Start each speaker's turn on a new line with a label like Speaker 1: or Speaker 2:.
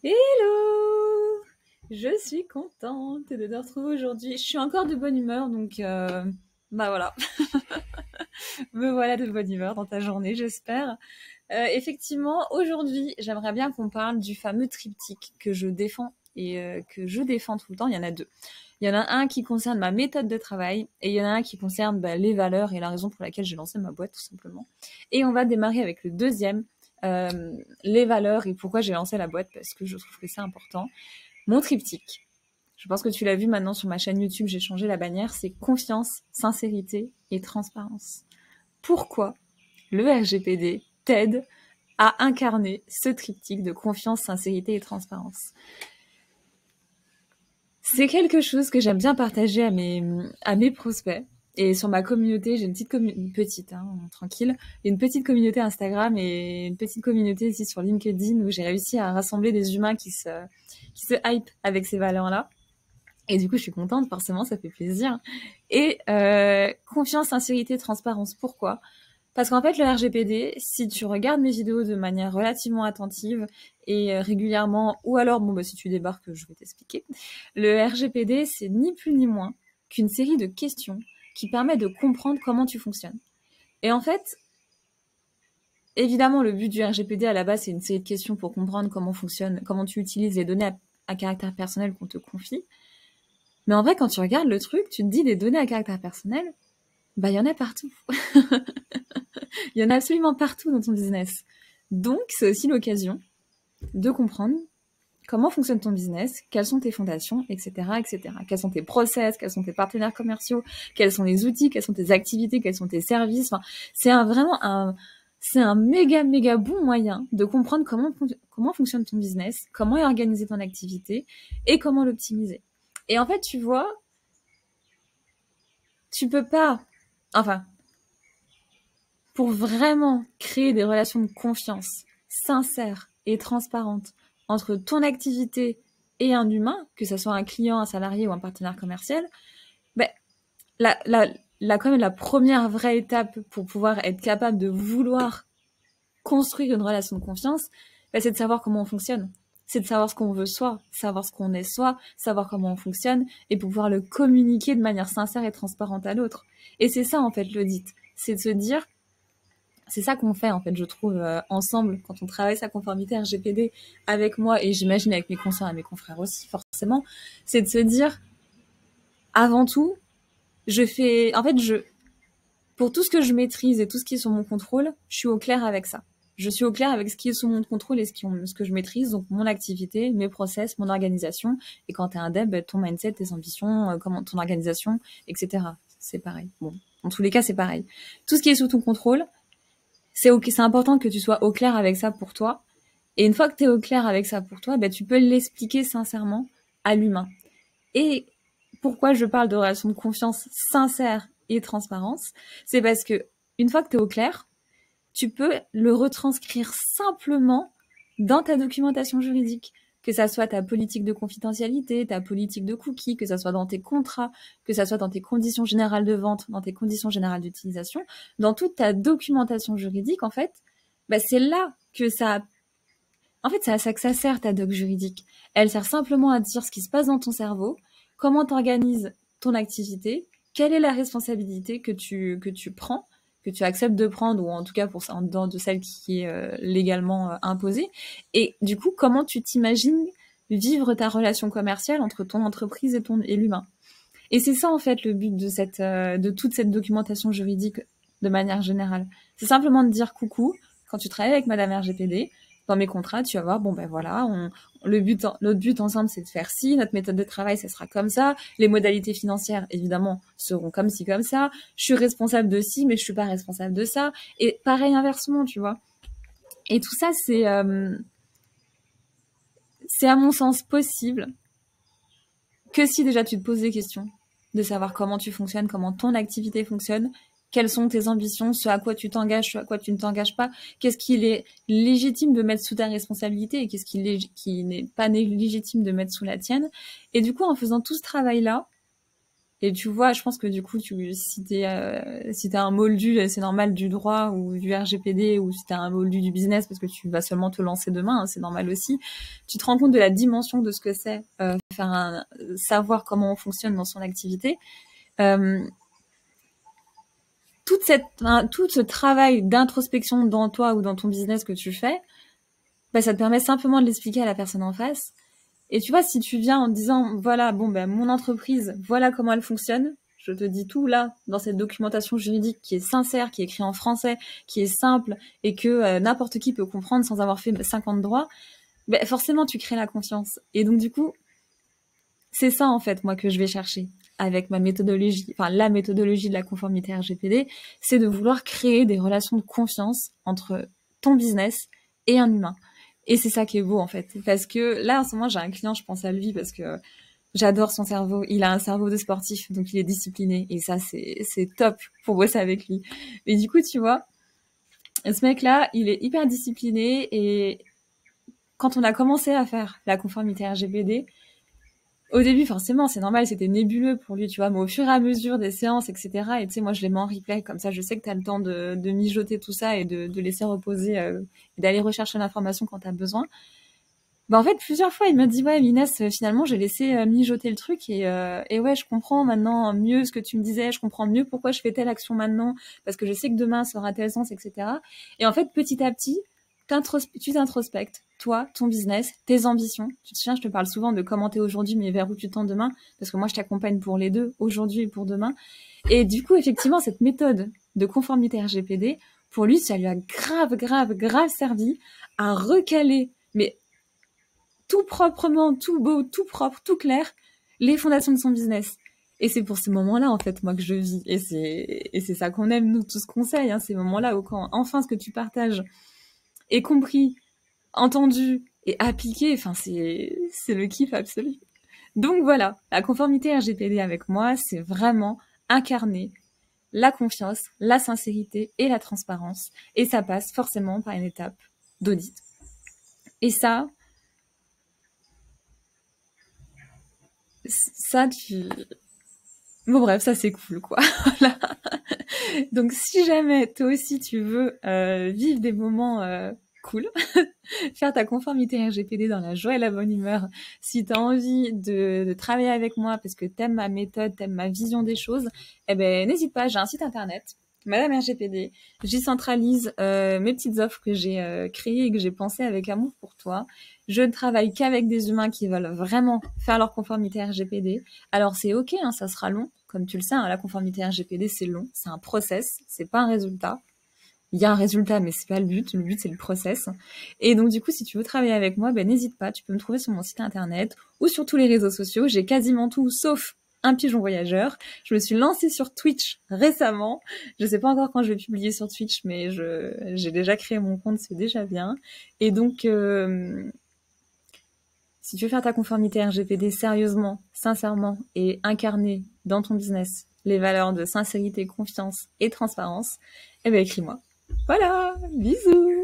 Speaker 1: Hello! Je suis contente de te retrouver aujourd'hui. Je suis encore de bonne humeur, donc bah voilà, me voilà de bonne humeur dans ta journée, j'espère. Effectivement, aujourd'hui, j'aimerais bien qu'on parle du fameux triptyque que je défends et que je défends tout le temps. Il y en a deux. Il y en a un qui concerne ma méthode de travail et il y en a un qui concerne les valeurs et la raison pour laquelle j'ai lancé ma boîte, tout simplement. Et on va démarrer avec le deuxième, les valeurs et pourquoi j'ai lancé la boîte, parce que je trouve que c'est important. Mon triptyque, je pense que tu l'as vu maintenant sur ma chaîne YouTube, j'ai changé la bannière, c'est confiance, sincérité et transparence. Pourquoi le RGPD t'aide à incarner ce triptyque de confiance, sincérité et transparence? C'est quelque chose que j'aime bien partager à mes prospects. Et sur ma communauté, j'ai une petite communauté, tranquille, une petite communauté Instagram et une petite communauté ici sur LinkedIn où j'ai réussi à rassembler des humains qui se hype avec ces valeurs-là. Et du coup, je suis contente, forcément, ça fait plaisir. Et confiance, sincérité, transparence. Pourquoi? Parce qu'en fait, le RGPD, si tu regardes mes vidéos de manière relativement attentive et régulièrement, ou alors, si tu débarques, je vais t'expliquer. Le RGPD, c'est ni plus ni moins qu'une série de questions qui permet de comprendre comment tu fonctionnes. Et en fait, évidemment, le but du RGPD à la base, c'est une série de questions pour comprendre comment fonctionne, comment tu utilises les données à caractère personnel qu'on te confie. Mais en vrai, quand tu regardes le truc, tu te dis des données à caractère personnel, il y en a partout. Il y en a absolument partout dans ton business. Donc, c'est aussi l'occasion de comprendre comment fonctionne ton business, quelles sont tes fondations, etc., etc. Quels sont tes process, quels sont tes partenaires commerciaux, quels sont les outils, quelles sont tes activités, quels sont tes services. Enfin, c'est un méga, méga bon moyen de comprendre comment fonctionne ton business, comment est organisée ton activité et comment l'optimiser. Et en fait, tu vois, tu peux pas, enfin, pour vraiment créer des relations de confiance sincères et transparentes entre ton activité et un humain, que ce soit un client, un salarié ou un partenaire commercial, ben, quand même la première vraie étape pour pouvoir être capable de vouloir construire une relation de confiance, c'est de savoir comment on fonctionne. C'est de savoir ce qu'on veut soi, savoir ce qu'on est soi, savoir comment on fonctionne et pouvoir le communiquer de manière sincère et transparente à l'autre. Et c'est ça, en fait, l'audit. C'est de se dire, c'est ça qu'on fait, en fait, je trouve, ensemble, quand on travaille sa conformité RGPD avec moi, et j'imagine avec mes consoeurs et mes confrères aussi, forcément, c'est de se dire, avant tout, pour tout ce que je maîtrise et tout ce qui est sur mon contrôle, je suis au clair avec ça. Je suis au clair avec ce qui est sous mon contrôle et ce que je maîtrise, donc mon activité, mes process, mon organisation. Et quand t'es un dev, ton mindset, tes ambitions, ton organisation, etc. C'est pareil. Bon, en tous les cas, c'est pareil. Tout ce qui est sous ton contrôle, c'est important que tu sois au clair avec ça pour toi. Et une fois que tu es au clair avec ça pour toi, tu peux l'expliquer sincèrement à l'humain. Et pourquoi je parle de relation de confiance sincère et transparence, c'est parce que une fois que tu es au clair, tu peux le retranscrire simplement dans ta documentation juridique. Que ça soit ta politique de confidentialité, ta politique de cookies, que ça soit dans tes contrats, que ça soit dans tes conditions générales de vente, dans tes conditions générales d'utilisation, dans toute ta documentation juridique, en fait, c'est là que ça... En fait, c'est à ça que ça sert, ta doc juridique. Elle sert simplement à dire ce qui se passe dans ton cerveau, comment tu organises ton activité, quelle est la responsabilité que tu prends, que tu acceptes de prendre, ou en tout cas pour ça, en dedans de celle qui est légalement imposée. Et du coup, comment tu t'imagines vivre ta relation commerciale entre ton entreprise et l'humain. Et c'est ça, en fait, le but de toute cette documentation juridique de manière générale. C'est simplement de dire coucou, quand tu travailles avec Madame RGPD, dans mes contrats, tu vas voir, voilà, notre but ensemble, c'est de faire ci, notre méthode de travail, ça sera comme ça, les modalités financières, évidemment, seront comme ci, comme ça, je suis responsable de ci, mais je suis pas responsable de ça, et pareil inversement, tu vois. Et tout ça, c'est à mon sens possible que si déjà tu te poses des questions, de savoir comment tu fonctionnes, comment ton activité fonctionne, quelles sont tes ambitions, ce à quoi tu t'engages, ce à quoi tu ne t'engages pas, qu'est-ce qu'il est légitime de mettre sous ta responsabilité et qu'est-ce qui n'est pas légitime de mettre sous la tienne. Et du coup, en faisant tout ce travail-là, Et tu vois, je pense que du coup, si t'es un moldu, c'est normal du droit ou du RGPD, ou si t'es un moldu du business parce que tu vas seulement te lancer demain, hein, c'est normal aussi. Tu te rends compte de la dimension de ce que c'est savoir comment on fonctionne dans son activité. Euh, tout ce travail d'introspection dans toi ou dans ton business que tu fais, bah, ça te permet simplement de l'expliquer à la personne en face. Et tu vois, si tu viens en te disant, voilà, bon, ben, mon entreprise, voilà comment elle fonctionne, je te dis tout là, dans cette documentation juridique qui est sincère, qui est écrite en français, qui est simple, et que n'importe qui peut comprendre sans avoir fait 50 droits, ben, forcément, tu crées la confiance. Et donc, du coup, c'est ça, en fait, moi, que je vais chercher avec ma méthodologie, enfin, la méthodologie de la conformité RGPD, c'est de vouloir créer des relations de confiance entre ton business et un humain. Et c'est ça qui est beau, en fait. Parce que là, en ce moment, j'ai un client, je pense à lui parce que j'adore son cerveau. Il a un cerveau de sportif, donc il est discipliné. Et ça, c'est top pour bosser avec lui. Et du coup, tu vois, ce mec-là, il est hyper discipliné. Et quand on a commencé à faire la conformité RGPD, au début, forcément, c'est normal, c'était nébuleux pour lui, tu vois, mais au fur et à mesure des séances, etc. Et tu sais, moi, je les mets en replay, comme ça, je sais que tu as le temps de mijoter tout ça et de laisser reposer et d'aller rechercher l'information quand tu as besoin. Bah en fait, plusieurs fois, il m'a dit, ouais, Inès, finalement, j'ai laissé mijoter le truc et ouais, je comprends maintenant mieux ce que tu me disais, je comprends mieux pourquoi je fais telle action maintenant, parce que je sais que demain, ça aura tel sens, etc. Et en fait, petit à petit, tu t'introspectes, toi, ton business, tes ambitions. Tu te souviens, je te parle souvent de comment t'es aujourd'hui, mais vers où tu tends demain, parce que moi, je t'accompagne pour les deux, aujourd'hui et pour demain. Et du coup, effectivement, cette méthode de conformité RGPD, pour lui, ça lui a grave servi à recaler, mais tout proprement, tout beau, tout propre, tout clair, les fondations de son business. Et c'est pour ces moments-là, en fait, moi, que je vis. Et c'est ça qu'on aime, nous, tous conseils, hein, ces moments-là où quand, enfin, ce que tu partages est compris, entendu et appliqué, enfin, c'est le kiff absolu. Donc voilà, la conformité RGPD avec moi, c'est vraiment incarner la confiance, la sincérité et la transparence. Et ça passe forcément par une étape d'audit. Et ça, bon bref, ça c'est cool quoi. Voilà. Donc si jamais toi aussi tu veux vivre des moments cool, faire ta conformité RGPD dans la joie et la bonne humeur, si tu as envie de travailler avec moi parce que t'aimes ma méthode, t'aimes ma vision des choses, eh ben n'hésite pas, j'ai un site internet, Madame RGPD. J'y centralise mes petites offres que j'ai créées et que j'ai pensées avec amour pour toi. Je ne travaille qu'avec des humains qui veulent vraiment faire leur conformité RGPD. Alors c'est ok, hein, ça sera long. Comme tu le sais, hein, la conformité RGPD c'est long, c'est un process, c'est pas un résultat. Il y a un résultat, mais c'est pas le but. Le but, c'est le process. Et donc, du coup, si tu veux travailler avec moi, ben, n'hésite pas. Tu peux me trouver sur mon site internet ou sur tous les réseaux sociaux. J'ai quasiment tout, sauf un pigeon voyageur. Je me suis lancée sur Twitch récemment. Je sais pas encore quand je vais publier sur Twitch, mais j'ai déjà créé mon compte, c'est déjà bien. Et donc, si tu veux faire ta conformité RGPD sérieusement, sincèrement et incarner dans ton business les valeurs de sincérité, confiance et transparence, eh ben, écris-moi. Voilà, bisous!